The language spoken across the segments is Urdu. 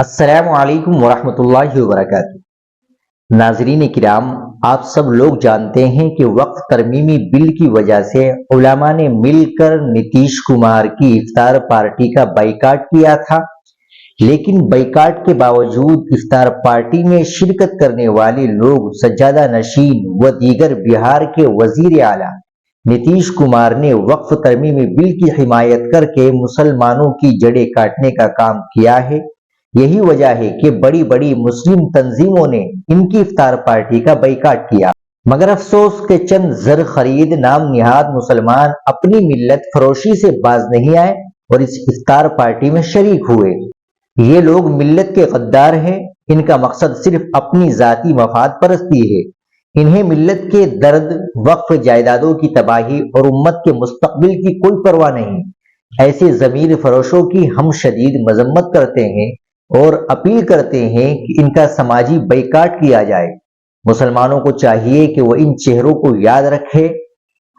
السلام علیکم ورحمۃ اللہ وبرکاتہ۔ ناظرین کرام، آپ سب لوگ جانتے ہیں کہ وقف ترمیمی بل کی وجہ سے علماء نے مل کر نتیش کمار کی افطار پارٹی کا بائیکاٹ کیا تھا، لیکن بائیکاٹ کے باوجود افطار پارٹی میں شرکت کرنے والے لوگ سجادہ نشین و دیگر بہار کے وزیر اعلیٰ نتیش کمار نے وقف ترمیمی بل کی حمایت کر کے مسلمانوں کی جڑیں کاٹنے کا کام کیا ہے۔ یہی وجہ ہے کہ بڑی بڑی مسلم تنظیموں نے ان کی افطار پارٹی کا بائیکاٹ کیا، مگر افسوس کہ چند زر خرید نام نہاد مسلمان اپنی ملت فروشی سے باز نہیں آئے اور اس افطار پارٹی میں شریک ہوئے۔ یہ لوگ ملت کے غدار ہیں، ان کا مقصد صرف اپنی ذاتی مفاد پرستی ہے۔ انہیں ملت کے درد، وقف جائیدادوں کی تباہی اور امت کے مستقبل کی کوئی پرواہ نہیں۔ ایسے ضمیر فروشوں کی ہم شدید مذمت کرتے ہیں اور اپیل کرتے ہیں کہ ان کا سماجی بائیکاٹ کیا جائے۔ مسلمانوں کو چاہیے کہ وہ ان چہروں کو یاد رکھے۔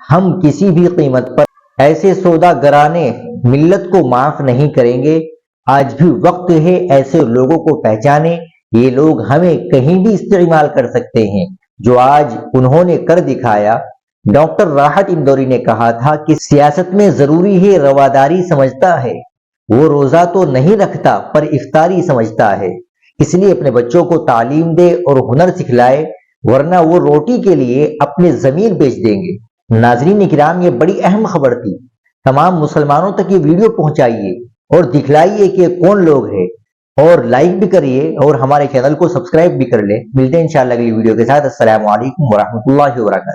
ہم کسی بھی قیمت پر ایسے سوداگرانے ملت کو معاف نہیں کریں گے۔ آج بھی وقت ہے ایسے لوگوں کو پہچانے۔ یہ لوگ ہمیں کہیں بھی استعمال کر سکتے ہیں، جو آج انہوں نے کر دکھایا۔ ڈاکٹر راحت اندوری نے کہا تھا کہ سیاست میں ضروری ہے رواداری سمجھتا ہے، وہ روزہ تو نہیں رکھتا پر افطاری سمجھتا ہے۔ اس لیے اپنے بچوں کو تعلیم دے اور ہنر سکھلائے، ورنہ وہ روٹی کے لیے اپنے ضمیر بیچ دیں گے۔ ناظرین کرام، یہ بڑی اہم خبر تھی۔ تمام مسلمانوں تک یہ ویڈیو پہنچائیے اور دکھلائیے کہ کون لوگ ہیں، اور لائک بھی کریے اور ہمارے چینل کو سبسکرائب بھی کر لیں۔ ملتے ہیں انشاءاللہ اگلی ویڈیو کے ساتھ۔ السلام علیکم ورحمۃ اللہ وبرکاتہ۔